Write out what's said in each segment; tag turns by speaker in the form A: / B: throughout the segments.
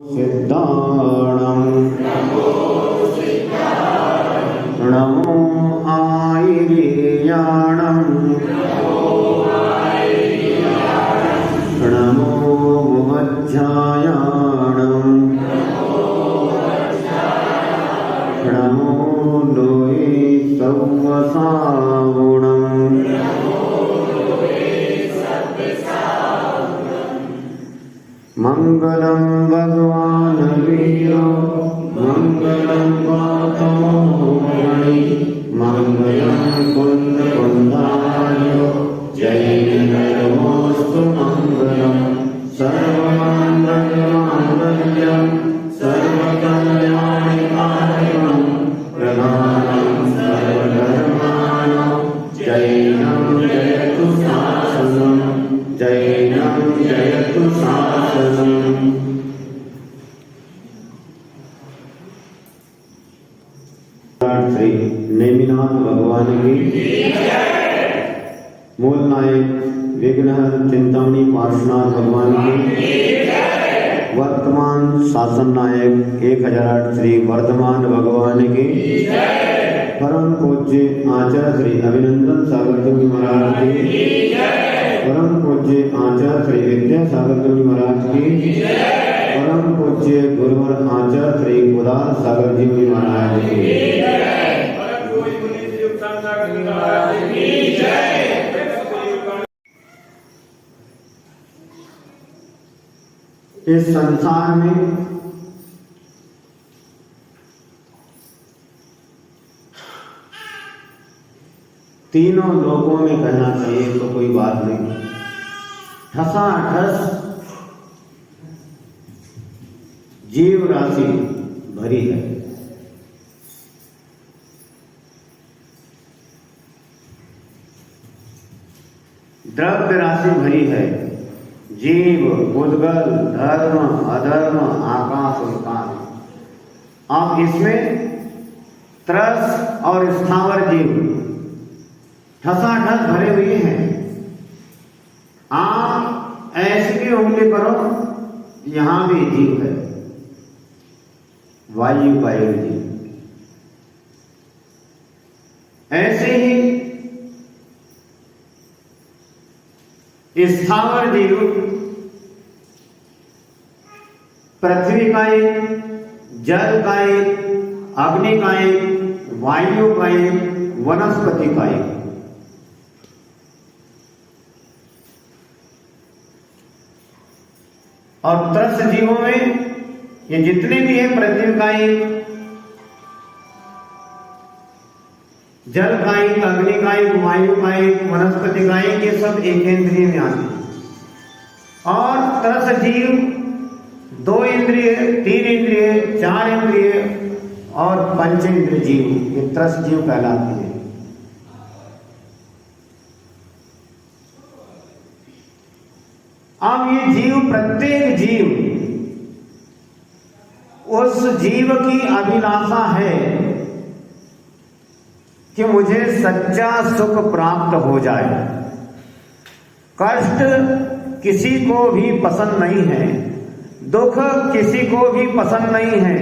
A: सिद्धाणं नमो आयर्याणं नमो मुमध्यायाणं नमो लोये सव्वसावुणं मंगलं भगवान वीरो मंगलं गौतमो मणि मंगलं कुंद कुंदार्यो जय नमोस्तु मंगलं सर्वमंगलमांगल्यं सर्वकल्याणकारिणं प्रधानं सर्वधर्माणां जैनं जयतु शासनं जैनं जयतु शासनम्। श्री नेमिनाथ भगवान की मूल नायक विघ्नहर चिंतामणि पार्श्वनाथ भगवान की वर्तमान शासन नायक 1008 श्री वर्धमान भगवान की परम पूज्य आचार्य श्री अभिनंदन सागर जी महाराज की परम पूज्य आचार्य श्री विद्यासागर जी महाराज की परम पूज्य गुरुवर आचार्य श्री उदार सागर जी महाराज की इस संसार में तीनों लोगों में कहना चाहिए तो कोई बात नहीं, ठसाठस जीव राशि भरी है। द्रव्य राशि भरी है। जीव, उद्गल, धर्म, अधर्म, आकाश और काल। अब इसमें त्रस और स्थावर जीव ठसाठस भरे हुए हैं। आप ऐसे भी उंगली करो, यहां भी जीव है, वायु वायु जीव। ऐसे ही स्थावर जीव पृथ्वी का एक, जल का एक, अग्नि का एक, वायु का एक, वनस्पति का एक। और त्रस जीवों में ये जितने भी हैं, पृथ्वी का एक, जल का एक, अग्नि का एक, वायु का एक, वनस्पति का एक, ये सब एक इंद्रिय में आते हैं। और त्रस जीव 2 इंद्रिय, 3 इंद्रिय, 4 इंद्रिय और पंचेंद्रिय जीव, ये त्रस जीव कहलाते हैं। अब ये जीव, प्रत्येक जीव, उस जीव की अभिलाषा है कि मुझे सच्चा सुख प्राप्त हो जाए। कष्ट किसी को भी पसंद नहीं है, दुख किसी को भी पसंद नहीं है,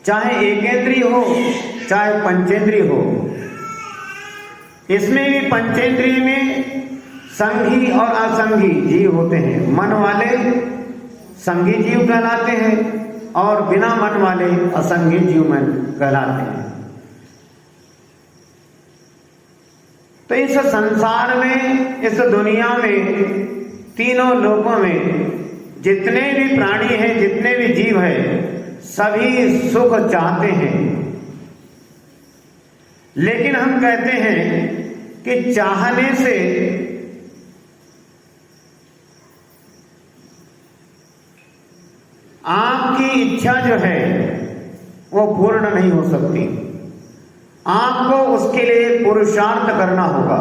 A: चाहे एकेंद्रीय हो चाहे पंचेंद्रीय हो। इसमें भी पंचेंद्रीय में संघी और असंघी जीव होते हैं। मन वाले संघी जीव कहलाते हैं और बिना मन वाले असंघी जीव में कहलाते हैं। तो इस संसार में, इस दुनिया में, तीनों लोकों में जितने भी प्राणी हैं, जितने भी जीव हैं, सभी सुख चाहते हैं। लेकिन हम कहते हैं कि चाहने से आपकी इच्छा जो है वो पूर्ण नहीं हो सकती। आपको उसके लिए पुरुषार्थ करना होगा।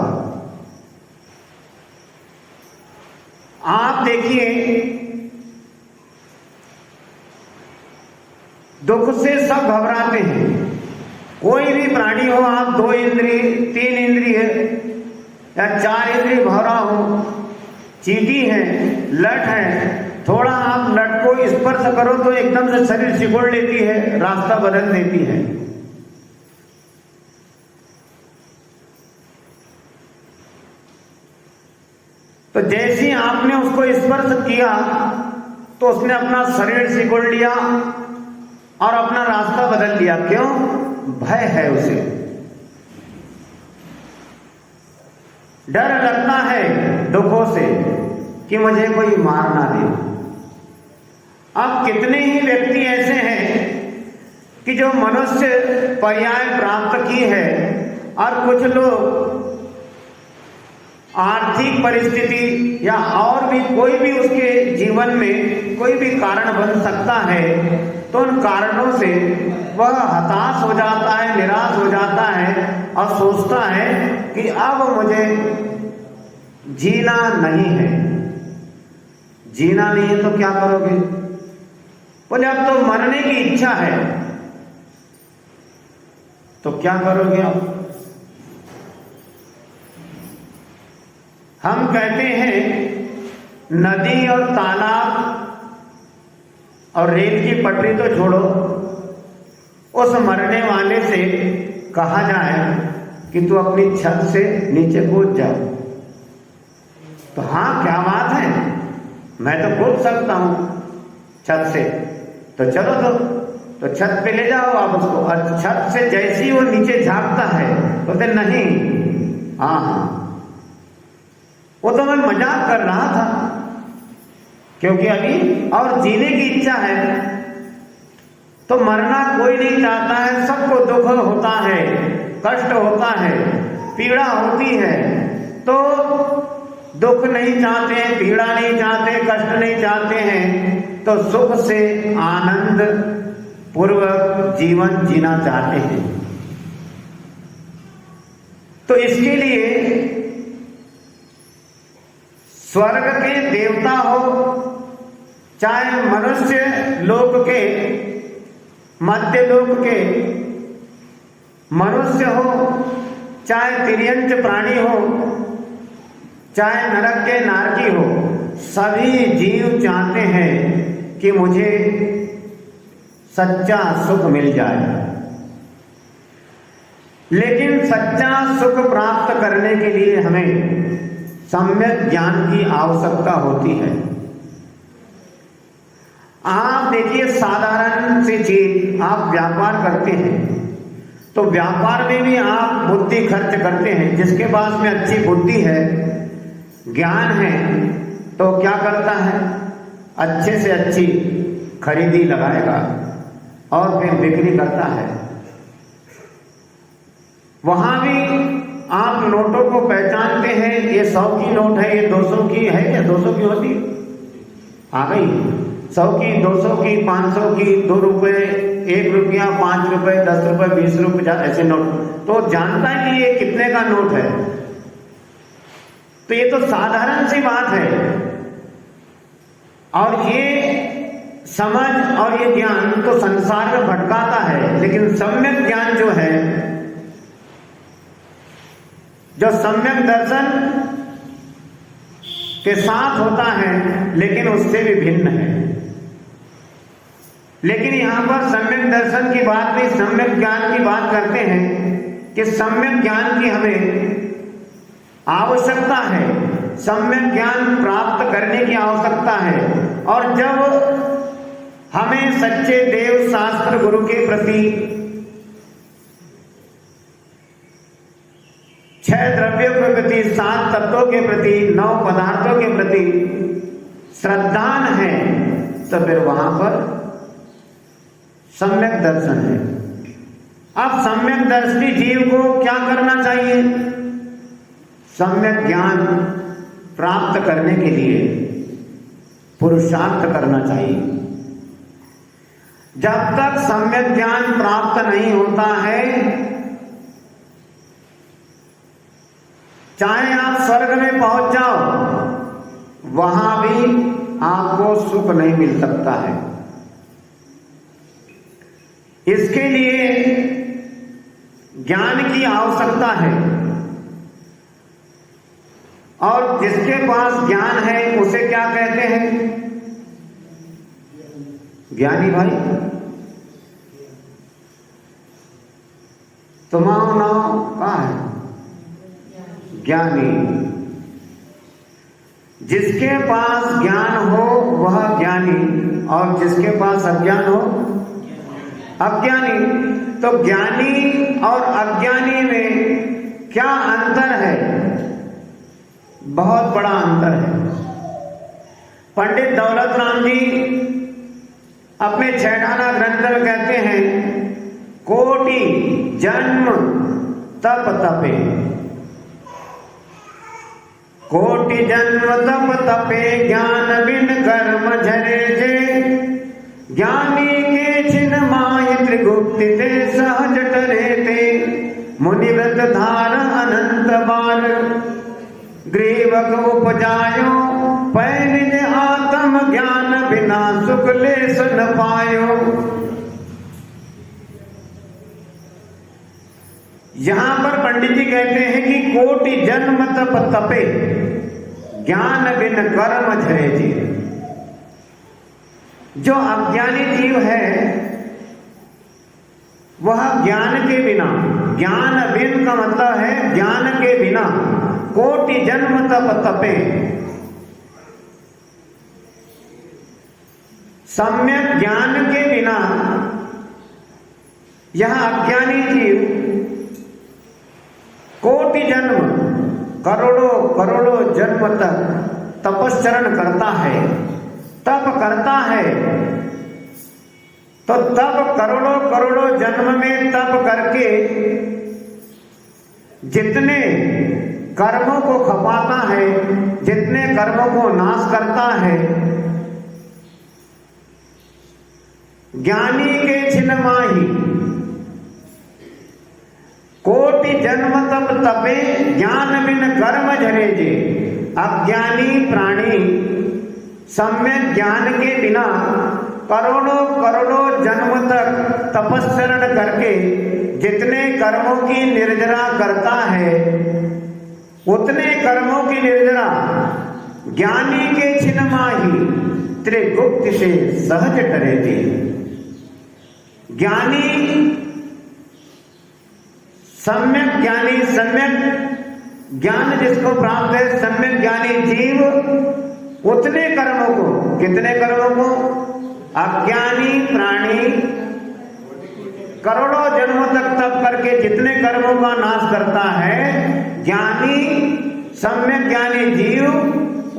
A: आप देखिए, दुख से सब घबराते हैं। कोई भी प्राणी हो, आप 2 इंद्रिय, 3 इंद्रिय या 4 इंद्रिय भरा हो, चींटी है, लठ है, थोड़ा आप लट स्पर्श करो तो एकदम से शरीर सिकुड़ लेती है, रास्ता बदल देती है। तो जैसे ही आपने उसको स्पर्श किया तो उसने अपना शरीर सिकुड़ लिया और अपना रास्ता बदल लिया। क्यों? भय है उसे, डर लगता है दुखों से कि मुझे कोई मार ना दे। अब कितने ही व्यक्ति ऐसे हैं कि जो मनुष्य पर्याय प्राप्त की है और कुछ लोग आर्थिक परिस्थिति या और भी कोई भी उसके जीवन में कोई भी कारण बन सकता है, तो उन कारणों से वह हताश हो जाता है, निराश हो जाता है और सोचता है कि अब मुझे जीना नहीं है। जीना नहीं है तो क्या करोगे? बोले अब तो मरने की इच्छा है, तो क्या करोगे आप? हम कहते हैं नदी और तालाब और रेल की पटरी तो छोड़ो, उस मरने वाले से कहा जाए कि तू अपनी छत से नीचे कूद जा, तो हाँ क्या बात है, मैं तो कूद सकता हूं छत से, तो चलो तो छत पे ले जाओ आप उसको। और छत से जैसे ही वो नीचे झांकता है तो बोलते नहीं, हाँ वो तो मैं मजाक कर रहा था, क्योंकि अभी और जीने की इच्छा है। तो मरना कोई नहीं चाहता है, सबको दुख होता है, कष्ट होता है, पीड़ा होती है। तो दुख नहीं चाहते हैं, पीड़ा नहीं चाहते, कष्ट नहीं चाहते हैं, तो सुख से आनंद पूर्वक जीवन जीना चाहते हैं। तो इसके लिए स्वर्ग के देवता हो, चाहे मनुष्य लोक के, मध्य लोक के मनुष्य हो, चाहे तिर्यंच प्राणी हो, चाहे नरक के नारकी हो, सभी जीव चाहते हैं कि मुझे सच्चा सुख मिल जाए। लेकिन सच्चा सुख प्राप्त करने के लिए हमें सम्यक ज्ञान की आवश्यकता होती है। आप देखिए, साधारण सी चीज, आप व्यापार करते हैं तो व्यापार में भी आप बुद्धि खर्च करते हैं। जिसके पास में अच्छी बुद्धि है, ज्ञान है, तो क्या करता है? अच्छे से अच्छी खरीदी लगाएगा और फिर बिक्री करता है। वहां भी आप नोटों को पहचानते हैं, ये 100 की नोट है, ये 200 की है, या 200 की होती आ गई, 100 की, 200 की, 500 की, 2 रुपए, 1 रुपया, 5 रुपए, 10 रुपए, 20 रुपए, ऐसे नोट। तो जानता है कि ये कितने का नोट है। तो ये तो साधारण सी बात है। और ये समझ और ये ज्ञान तो संसार में भटकाता है, लेकिन सम्यक ज्ञान जो है, जो सम्यक दर्शन के साथ होता है, लेकिन उससे भी भिन्न है। लेकिन यहां पर सम्यक दर्शन की बात नहीं, सम्यक ज्ञान की बात करते हैं कि सम्यक ज्ञान की हमें आवश्यकता है, सम्यक ज्ञान प्राप्त करने की आवश्यकता है। और जब हमें सच्चे देव शास्त्र गुरु के प्रति, 6 द्रव्यों के प्रति, 7 तत्वों के प्रति, 9 पदार्थों के प्रति श्रद्धान है, तो फिर वहां पर सम्यक दर्शन है। अब सम्यक दर्शी जीव को क्या करना चाहिए? सम्यक ज्ञान प्राप्त करने के लिए पुरुषार्थ करना चाहिए। जब तक सम्यक ज्ञान प्राप्त नहीं होता है, चाहे आप स्वर्ग में पहुंच जाओ, वहां भी आपको सुख नहीं मिल सकता है। इसके लिए ज्ञान की आवश्यकता है, और जिसके पास ज्ञान है उसे क्या कहते हैं? ज्ञानी भाई तुम्हारा नाम कहाँ है? ज्ञानी। जिसके पास ज्ञान हो वह ज्ञानी और जिसके पास अज्ञान हो अज्ञानी। तो ज्ञानी और अज्ञानी में क्या अंतर है? बहुत बड़ा अंतर है। पंडित दौलत राम जी अपने छैठाना ग्रंथ में कहते हैं, कोटि जन्म तप तपे, कोटि जन्म तप तपे, ज्ञान बिन कर्म झरे जे, ज्ञानी के छिन माय त्रिगुप्ति ते, सहज टरे ते, मुनिव्रत धार अनंत बार, ग्रीवक उपजायो, पै निज आत्म ज्ञान बिना सुख लेस न पायो। यहां पर पंडित जी कहते हैं कि कोटि जन्म तप तपे, ज्ञान बिन कर्म झरे जी। जो अज्ञानी जीव है वह ज्ञान के बिना, ज्ञान बिन का मतलब है ज्ञान के बिना, कोटि जन्म तप तपे, सम्यक ज्ञान के बिना यह अज्ञानी जीव कोटि जन्म, करोड़ों करोड़ों जन्म तक तपस्चरण करता है, तप करता है। तो तप करोड़ों करोड़ों जन्म में तप करके जितने कर्मों को खपाता है, जितने कर्मों को नाश करता है, ज्ञानी के छिन माही, कोटि जन्म तप तपे, ज्ञान बिन कर्म झरे जे। अज्ञानी प्राणी सम्यक ज्ञान के बिना करोड़ों करोड़ों जन्म तक तपस्चरण करके जितने कर्मों की निर्जरा करता है, उतने कर्मों की निर्जरा ज्ञानी के छिन माही, त्रिगुप्ति से सहज टरे थी। ज्ञानी सम्यक ज्ञानी, सम्यक ज्ञान जिसको प्राप्त है, सम्यक ज्ञानी जीव उतने कर्मों को, कितने कर्मों को? अज्ञानी प्राणी करोड़ों जन्मों तक तप करके जितने कर्मों का नाश करता है, ज्ञानी सम्यक ज्ञानी जीव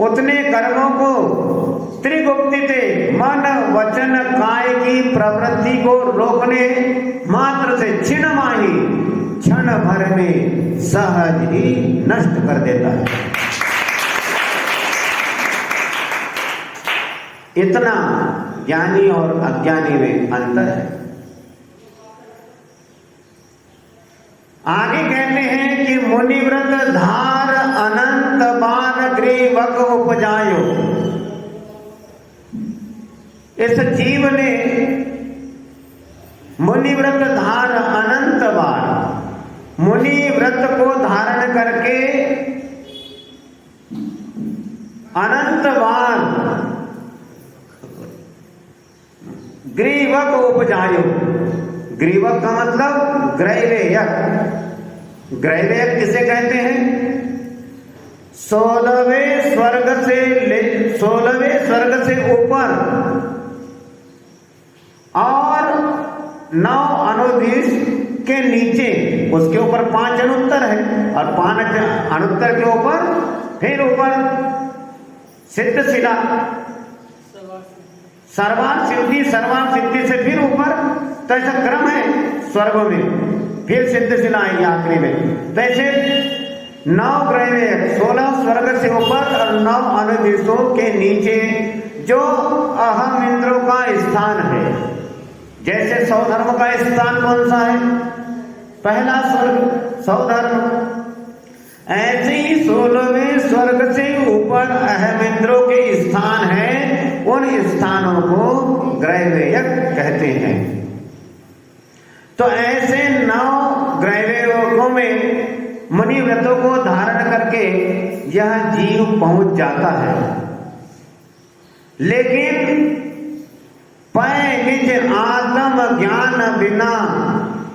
A: उतने कर्मों को त्रिगुप्ति से, मन वचन काय की प्रवृत्ति को रोकने मात्र से छिन माही, क्षण भर में सहज ही नष्ट कर देता है। इतना ज्ञानी और अज्ञानी में अंतर है। आगे कहते हैं कि मुनिव्रत धार अनंत बार ग्रीवक उपजायो। इस जीव ने मुनिव्रत धार अनंत बार, मुनि व्रत को धारण करके अनंत बार ग्रीवक उपजायो। ग्रीवक का मतलब ग्रैवेयक। ग्रैवेयक किसे कहते हैं? 16वें स्वर्ग से ऊपर और 9 अनुदिश के नीचे, उसके ऊपर 5 अनुत्तर है और 5 अनुत्तर के ऊपर फिर ऊपर सिद्धशिला, सर्वान सिद्धि से फिर ऊपर। तो ऐसा क्रम है स्वर्ग में, फिर सिद्धशिला आएगी आखिरी में। तो ऐसे 9 ग्रह, 16 स्वर्ग से ऊपर और 9 अनुदेशों के नीचे जो अहम इंद्रों का स्थान है। जैसे सौधर्म का स्थान कौन सा है? पहला स्वर्ग सौधर्म। ऐसे ही 16वें स्वर्ग से ऊपर अहम इंद्रों के स्थान हैं, उन स्थानों को ग्रैवेयक कहते हैं। तो ऐसे 9 ग्रैवेयकों में मुनि व्रतों को धारण करके यह जीव पहुंच जाता है। लेकिन पै ज्ञान बिना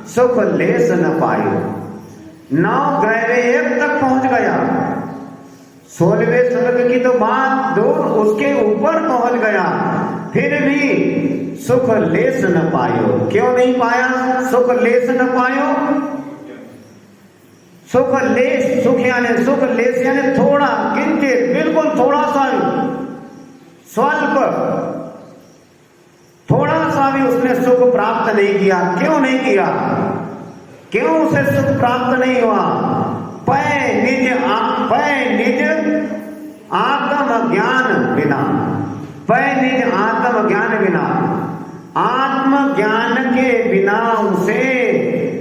A: सुख लेस न पायो। 9 ग्रह एक तक पहुंच गया, 16वें स्वर्ग की तो बात दूर, उसके ऊपर पहुंच गया, फिर भी सुख लेस न पायो। क्यों नहीं पाया? सुख लेस न पायो। सुख लेस, सुख लेस यानी थोड़ा, किंचित, बिल्कुल थोड़ा सा, स्वल्प, थोड़ा सा भी उसने सुख प्राप्त नहीं किया। क्यों नहीं किया? क्यों उसे सुख प्राप्त नहीं हुआ? पै निज आत्म ज्ञान बिना, पै निज आत्म ज्ञान बिना, आत्म ज्ञान के बिना उसे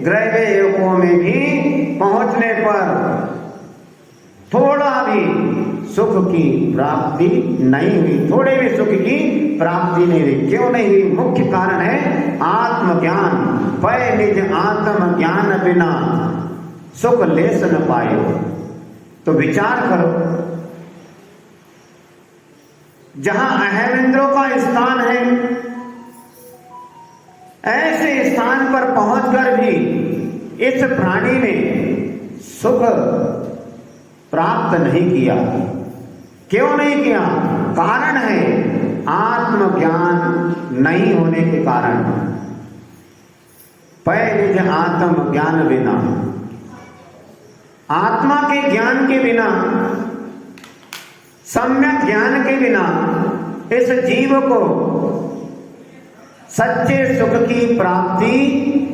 A: ग्रह योगों में भी पहुंचने पर थोड़ा भी सुख की प्राप्ति नहीं हुई, थोड़े भी सुख की प्राप्ति नहीं हुई। क्यों नहीं हुई? मुख्य कारण है आत्मज्ञान। पै निज आत्म ज्ञान बिना सुख लेस न पायो। तो विचार करो, जहां अहम इंद्रों का स्थान है, ऐसे स्थान पर पहुंचकर भी इस प्राणी ने सुख प्राप्त नहीं किया। क्यों नहीं किया? कारण है आत्मज्ञान नहीं होने के कारण। पै निज आत्म ज्ञान बिना, आत्मा के ज्ञान के बिना, सम्यक ज्ञान के बिना इस जीव को सच्चे सुख की प्राप्ति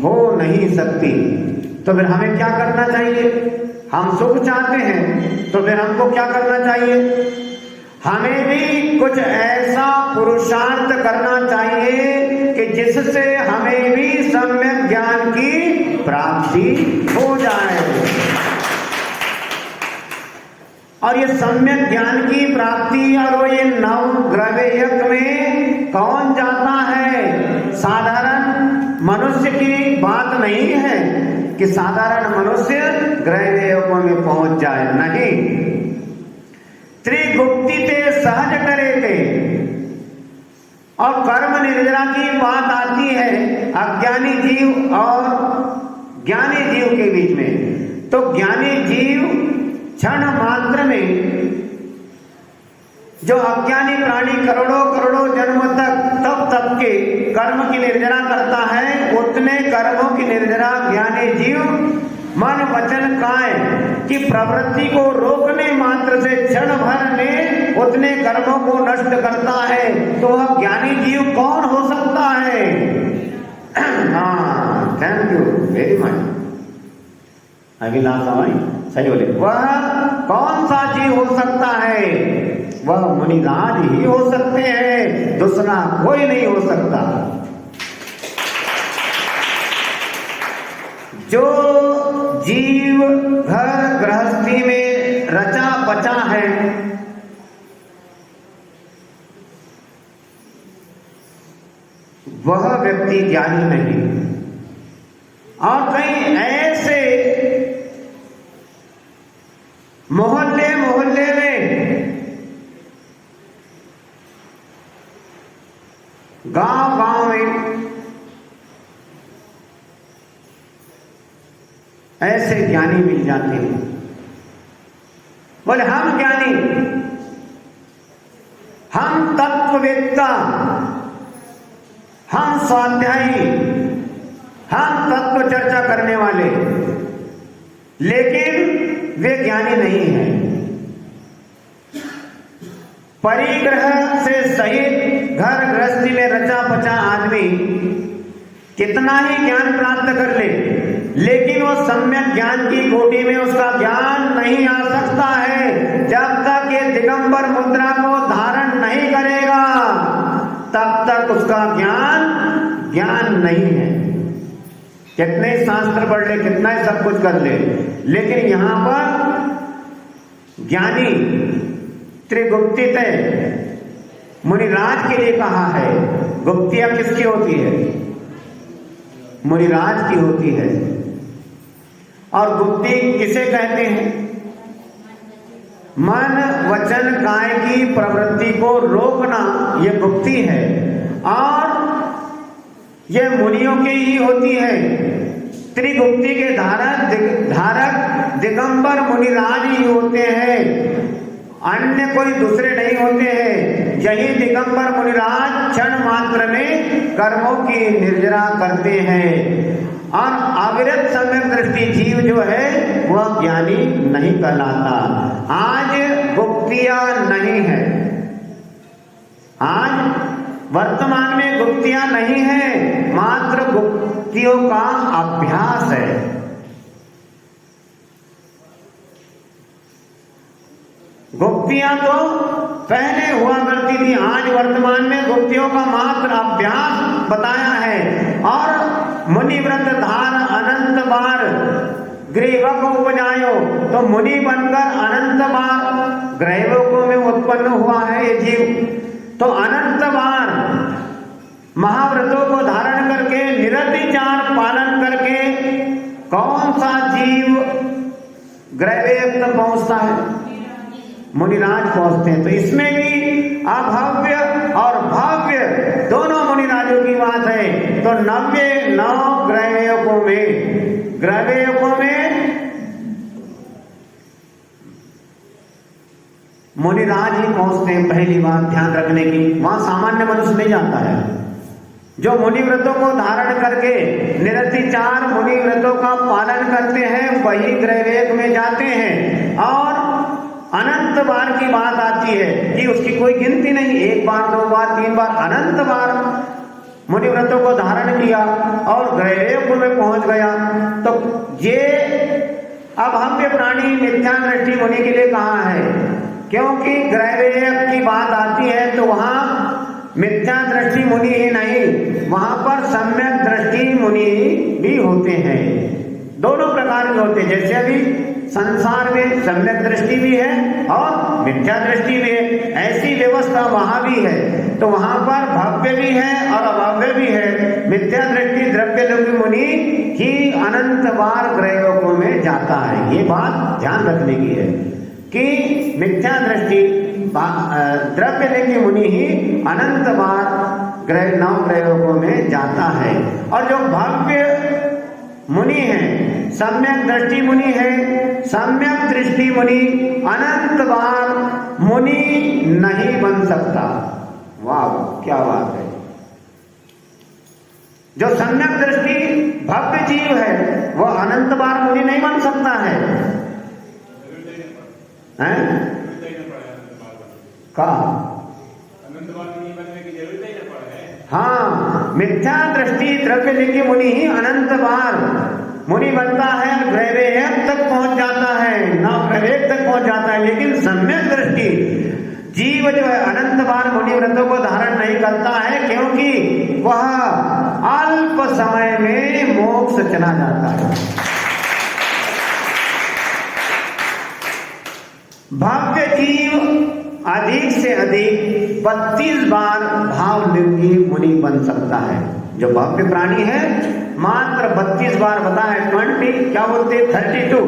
A: हो नहीं सकती। तो फिर हमें क्या करना चाहिए? हम सुख चाहते हैं तो फिर हमको क्या करना चाहिए? हमें भी कुछ ऐसा पुरुषार्थ करना चाहिए कि जिससे हमें भी सम्यक ज्ञान की प्राप्ति हो जाए। और ये सम्यक ज्ञान की प्राप्ति और वो ये 9 ग्रह यज्ञ में कौन जाता है? साधारण मनुष्य की बात नहीं है कि साधारण मनुष्य ग्रह योगों में पहुंच जाए, नहीं। त्रिगुप्ति ते सहज करे थे। और कर्म निर्जरा की बात आती है अज्ञानी जीव और ज्ञानी जीव के बीच में। तो ज्ञानी जीव क्षण मात्र में, जो अज्ञानी प्राणी करोड़ों करोड़ों जन्म तक के कर्म की निर्जरा करता है, उतने कर्मों की निर्जरा ज्ञानी जीव मन वचन काय की प्रवृत्ति को रोकने मात्र से क्षण भर में उतने कर्मों को नष्ट करता है। तो वह ज्ञानी जीव कौन हो सकता है? हाँ, थैंक यू वेरी मच। अगला सवाल सही बोले। वह कौन सा जीव हो सकता है? वह मुनिराज ही हो सकते हैं, दूसरा कोई नहीं हो सकता। जो जीव घर गृहस्थी में रचा बचा है, वह व्यक्ति ज्ञानी नहीं। और कई ऐसे मोहल्ले मोहल्ले में, गांव गांव में ऐसे ज्ञानी मिल जाते हैं। बोले हम ज्ञानी, हम तत्ववेत्ता, हम स्वाध्यायी, हम तत्व चर्चा करने वाले, लेकिन वे ज्ञानी नहीं है। परिग्रह से सहित घर गृहस्थी में रचा बचा आदमी कितना ही ज्ञान प्राप्त कर ले, लेकिन वो सम्यक ज्ञान की कोटि में उसका ज्ञान नहीं आ सकता है। जब तक ये दिगंबर मुद्रा को धारण नहीं करेगा, तब तक उसका ज्ञान नहीं है। कितने शास्त्र पढ़ ले, कितना ही सब कुछ कर ले, लेकिन यहां पर ज्ञानी त्रिगुप्तित मुनिराज के लिए कहा है। गुप्तियां किसकी होती है? मुनिराज की होती है। और गुप्ति किसे कहते हैं? मन वचन काय की प्रवृत्ति को रोकना, यह गुप्ति है। और ये मुनियों की ही होती है। त्रिगुप्ति के धारक दिगंबर मुनिराज ही होते हैं, अन्य कोई दूसरे नहीं होते हैं। यही दिगंबर मुनिराज क्षण मात्र में कर्मों की निर्जरा करते हैं और अविरत सम्यक दृष्टि जीव जो है वह ज्ञानी नहीं कहलाता। आज गुप्तियां नहीं है, आज वर्तमान में गुप्तियां नहीं है, मात्र गुप्तियों का अभ्यास है। गुप्तियां तो पहले हुआ करती थी, आज वर्तमान में गुप्तियों का मात्र अभ्यास बताया है। और मुनिव्रत धार अनंत बार ग्रीवक उपजायो, तो मुनि बनकर अनंत बार ग्रीवकों में उत्पन्न हुआ है ये जीव। तो अनंत बार महाव्रतों को धारण करके निरतिचार पालन करके कौन सा जीव ग्रैवेक तक पहुंचता है? मुनिराज पहुंचते हैं। तो इसमें भी अभव्य और भव्य दोनों मुनिराजों की बात है। तो 99 ग्रैवेकों में मुनिराज ही पहुंचते हैं। पहली बात ध्यान रखने की, वहां सामान्य मनुष्य नहीं जाता है। जो मुनि व्रतों को धारण करके निरतिचार मुनि व्रतों का पालन करते हैं वही ग्रैवेक में जाते हैं। और अनंत बार की बात आती है कि उसकी कोई गिनती नहीं, 1 बार 2 बार 3 बार, अनंत बार मुनि व्रतों को धारण किया और ग्रैवेक में पहुंच गया। तो ये अभव्य प्राणी मिथ्या दृष्टि मुनि के लिए कहा है, क्योंकि ग्रैवेक की बात आती है तो वहां मिथ्या दृष्टि मुनि ही नहीं, वहां पर सम्यक दृष्टि मुनि भी होते हैं। दोनों प्रकार के होते हैं। जैसे अभी संसार में सम्यक दृष्टि भी है और मिथ्या दृष्टि भी है, ऐसी व्यवस्था वहां भी है। तो वहां पर भव्य भी है और अभव्य भी है। मिथ्या दृष्टि द्रव्यलोकी मुनि ही अनंत बार ग्रैवेकों में जाता है। ये बात ध्यान रखने की है कि मिथ्या दृष्टि द्रव्यलोकी मुनि ही अनंत बार 9 ग्रैवेकों में जाता है। और जो भव्य मुनि है, सम्यक दृष्टि मुनि है, सम्यक दृष्टि मुनि अनंत बार मुनि नहीं बन सकता। वाह क्या बात है। जो सम्यक दृष्टि भव्य जीव है वह अनंत बार मुनि नहीं बन सकता है। हाँ, मिथ्या दृष्टि द्रव्यलिंगी मुनि ही अनंत बार मुनि बनता है, ग्रैवेक तक पहुंच जाता है, ग्रैवेक तक पहुंच जाता है। लेकिन सम्यक दृष्टि जीव जो है अनंत बार मुनि व्रतों को धारण नहीं करता है, क्योंकि वह अल्प समय में मोक्ष चला जाता है। भव्य जीव अधिक से अधिक 32 बार भावलिंगी मुनि बन सकता है। जो भव्य प्राणी है मात्र 32 बार बता है, 20 क्या बोलते 32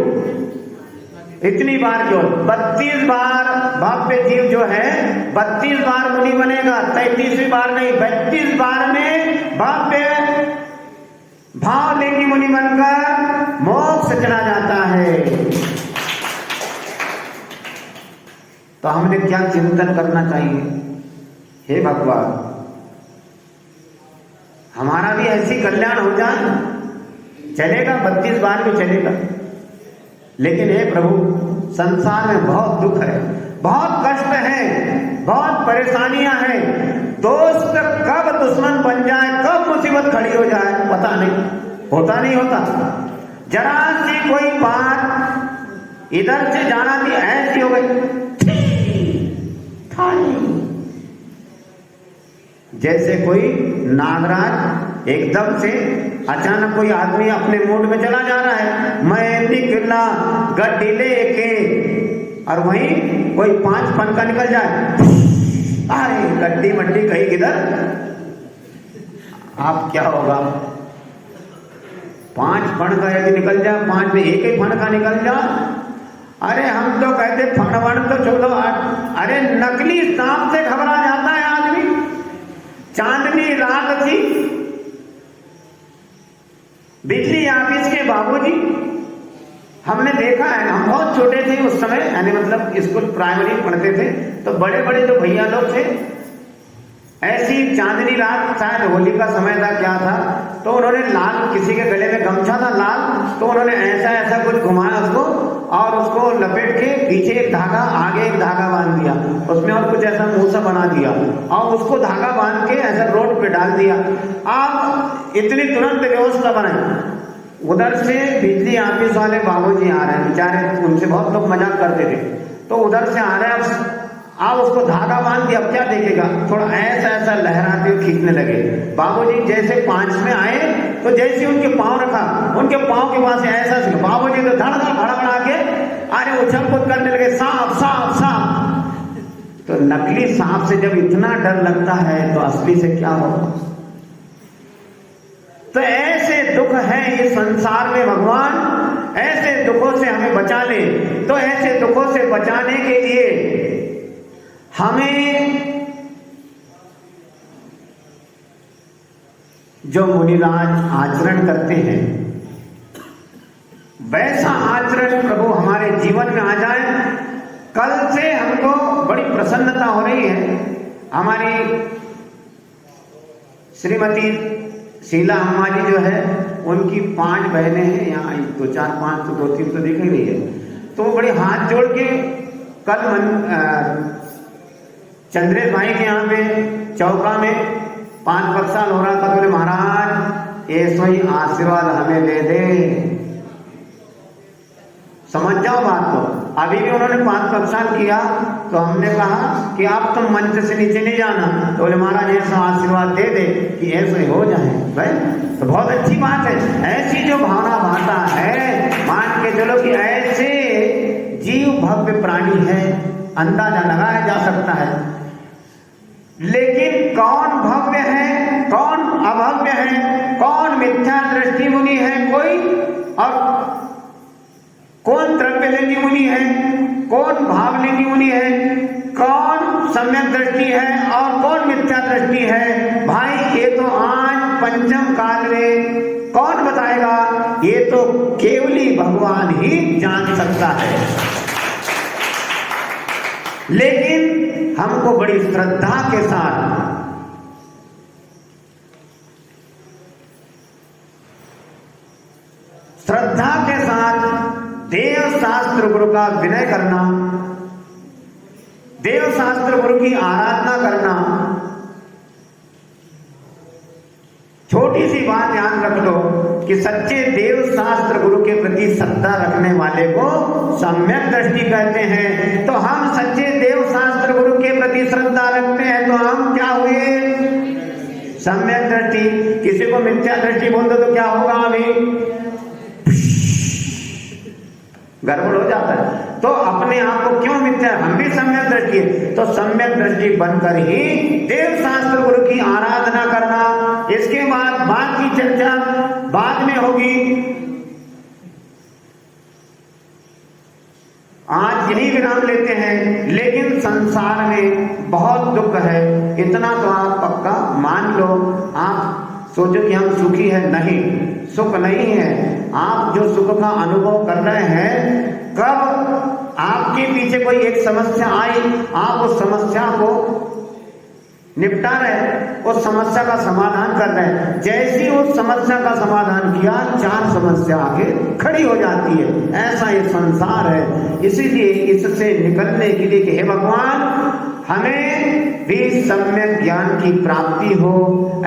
A: इतनी बार, जो 32 बार भव्य जीव जो है 32 बार मुनि बनेगा। 33वीं बार नहीं, 32 बार में भव्य भावलिंगी मुनि बनकर मोक्ष चला जाता है। तो हमने क्या चिंतन करना चाहिए? हे भगवान, हमारा भी ऐसी कल्याण हो जाए, चलेगा 32 बार भी चलेगा। लेकिन हे प्रभु, संसार में बहुत दुख है, बहुत कष्ट है, बहुत परेशानियां हैं। दोस्त कब दुश्मन बन जाए, कब मुसीबत खड़ी हो जाए पता नहीं, होता नहीं होता। जरा सी कोई बात इधर से जाना थी, ऐसी हो गई जैसे कोई नागराज एकदम से अचानक कोई आदमी अपने मूड में चला जा रहा है, मैं निकला गड्डी लेके, और वहीं कोई 5 फन का निकल जाए, अरे गड्डी मड्डी कहीं किधर, आप क्या होगा? 5 फन का यदि निकल जाए, 5 में एक ही फन का निकल जाए, अरे हम तो कहते फटवट तो छोड़ो, अरे नकली सांप से घबरा जाता है आदमी। चांदनी रात थी,
B: बिजली ऑफिस के बाबूजी, हमने देखा है, हम बहुत छोटे थे उस समय, यानी मतलब स्कूल प्राइमरी पढ़ते थे, तो बड़े बड़े जो भैया लोग थे, ऐसी चांदनी रात, शायद होली का समय था क्या था, तो उन्होंने लाल, किसी के गले में गमछा था लाल, तो उन्होंने ऐसा ऐसा कुछ घुमाया उसको और उसको लपेट के पीछे एक धागा, आगे एक धागा बांध दिया, उसमें और कुछ ऐसा मूसा बना दिया और उसको धागा बांध के ऐसा रोड पे डाल दिया। आप इतनी तुरंत व्यवस्था बनाई। उधर से बिजली ऑफिस वाले बाबूजी आ रहे हैं, बेचारे, उनसे बहुत लोग मजाक करते थे, तो उधर से आ रहे हैं, आप उसको धागा बांध दिया, अब क्या देखेगा, थोड़ा ऐसा ऐसा लहराते हुए खींचने लगे। बाबूजी जैसे 5 में आए तो जैसे उनके पांव रखा, उनके पांव के पास ऐसा से बाबूजी तो धड़ धड़ भड़बड़ा के अरे उछल कूद करने लगे, सांप सांप सांप। तो नकली सांप से जब इतना डर लगता है तो असली से क्या होगा। तो ऐसे दुख है इस संसार में, भगवान ऐसे दुखों से हमें बचा ले। तो ऐसे दुखों से बचाने के लिए हमें जो मुनिराज आचरण करते हैं वैसा आचरण प्रभु हमारे जीवन में आ जाए। कल से हमको बड़ी प्रसन्नता हो रही है। हमारी श्रीमती शीला अम्मा जी जो है, उनकी 5 बहनें हैं, यहाँ 2 4 5 तो 2 3 तो दिख ही रही है, तो वो बड़ी हाथ जोड़ के कल चंद्रेश भाई के यहाँ पे चौका में 5 साल हो रहा था, बोले महाराज ऐसा ही आशीर्वाद हमें दे दे। समझ जाओ बात को। अभी भी उन्होंने 5 साल किया तो हमने कहा कि आप तुम मंच से नीचे नहीं जाना, तो बोले महाराज ऐसा आशीर्वाद दे दे कि ऐसे ही हो जाए भाई। तो बहुत अच्छी बात है, ऐसी जो भावना भाता है, मान के चलो कि ऐसे जीव भव्य प्राणी है, अंदाजा लगाया जा सकता है। लेकिन कौन भव्य है, कौन अभव्य है, कौन मिथ्या दृष्टि मुनि है कोई, और कौन द्रव्यलिंगी मुनि है, कौन भावलिंगी मुनि है, कौन सम्यक दृष्टि है और कौन मिथ्या दृष्टि है। भाई ये तो आज पंचम काल में कौन बताएगा, ये तो केवली भगवान ही जान सकता है। लेकिन हमको बड़ी श्रद्धा के साथ देव शास्त्र गुरु का विनय करना, देव शास्त्र गुरु की आराधना करना। छोटी सी बात ध्यान रख लो कि सच्चे देव शास्त्र गुरु के प्रति श्रद्धा रखने वाले को सम्यक दृष्टि कहते हैं। तो हम सच्चे देव शास्त्र गुरु के प्रति श्रद्धा रखते हैं तो हम क्या हुए, सम्यक दृष्टि। किसी को मिथ्या दृष्टि बोल दो तो क्या होगा, अभी गड़बड़ हो जाता है। तो अपने आप को क्यों मिथ्या, हम भी सम्यक दृष्टि है, तो सम्यक दृष्टि बनकर ही देव शास्त्र गुरु की आराधना करना। इसके बाद बाकी चर्चा बाद में होगी। आज यही विराम लेते हैं। लेकिन संसार में बहुत दुख है, इतना तो आप पक्का मान लो। आप सोचो कि हम सुखी है, नहीं, सुख नहीं है। आप जो सुख का अनुभव कर रहे हैं, कब आपके पीछे कोई एक समस्या आई, आप उस समस्या को निपटा रहे, उस समस्या का समाधान कर रहे हैं। जैसी उस समस्या का समाधान किया, 4 समस्या आगे खड़ी हो जाती है। ऐसा ये संसार है। इसीलिए इससे निकलने के लिए कि हे भगवान, हमें भी सम्यक ज्ञान की प्राप्ति हो,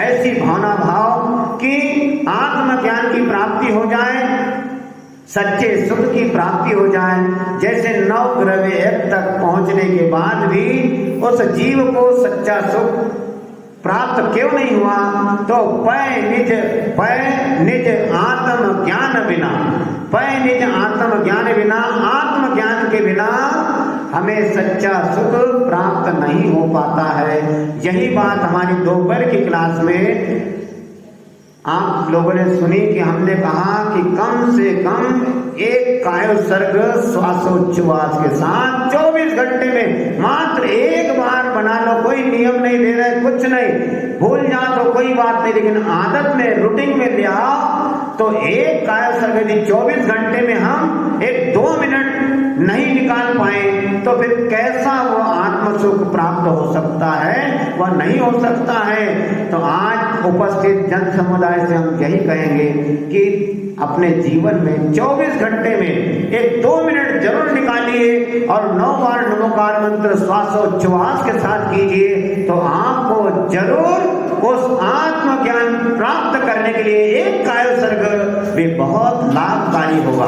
B: ऐसी भावना भाव कि आत्मज्ञान की प्राप्ति हो जाए, सच्चे सुख की प्राप्ति हो जाए। जैसे 9 ग्रह तक पहुंचने के बाद भी उस जीव को सच्चा सुख प्राप्त क्यों नहीं हुआ, तो पै निज आत्मज्ञान बिना, पै निज आत्मज्ञान बिना, आत्मज्ञान के बिना हमें सच्चा सुख प्राप्त नहीं हो पाता है। यही बात हमारी दोपहर की क्लास में आप लोगों ने सुनी कि हमने कहा कि कम से कम एक कायोत्सर्ग श्वासोच्छ्वास के साथ 24 घंटे में मात्र एक बार बना लो। कोई नियम नहीं दे रहे, कुछ नहीं, भूल जाओ तो कोई बात नहीं, लेकिन आदत में, रूटीन में ले आओ तो एक काया सर्ग यदि 24 घंटे में हम एक 2 मिनट नहीं निकाल पाए तो फिर कैसा वो आत्म सुख प्राप्त हो सकता है? वह नहीं हो सकता है। तो आज उपस्थित जन समुदाय से हम यही कहेंगे कि अपने जीवन में 24 घंटे में एक 2 मिनट जरूर निकालिए और 9 बार नमोकार मंत्र श्वासोच्छ्वास के साथ कीजिए, तो आपको जरूर उस आत्मज्ञान प्राप्त करने के लिए एक कायोत्सर्ग भी बहुत लाभकारी होगा।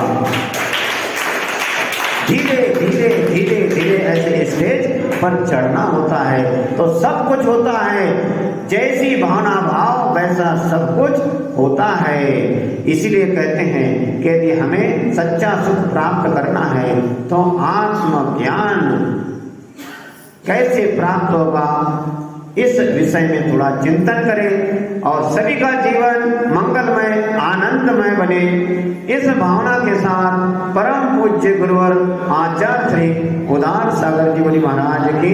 B: धीरे धीरे धीरे धीरे ऐसे स्टेज पर चढ़ना होता है तो सब कुछ होता है, जैसी भावना भाव वैसा सब कुछ होता है। इसीलिए कहते हैं कि यदि हमें सच्चा सुख प्राप्त करना है तो आत्मज्ञान कैसे प्राप्त होगा, इस विषय में थोड़ा चिंतन करें और सभी का जीवन मंगलमय आनंदमय बने। इस भावना के साथ परम पूज्य गुरुवर आचार्य श्री उदार सागर जी महाराज की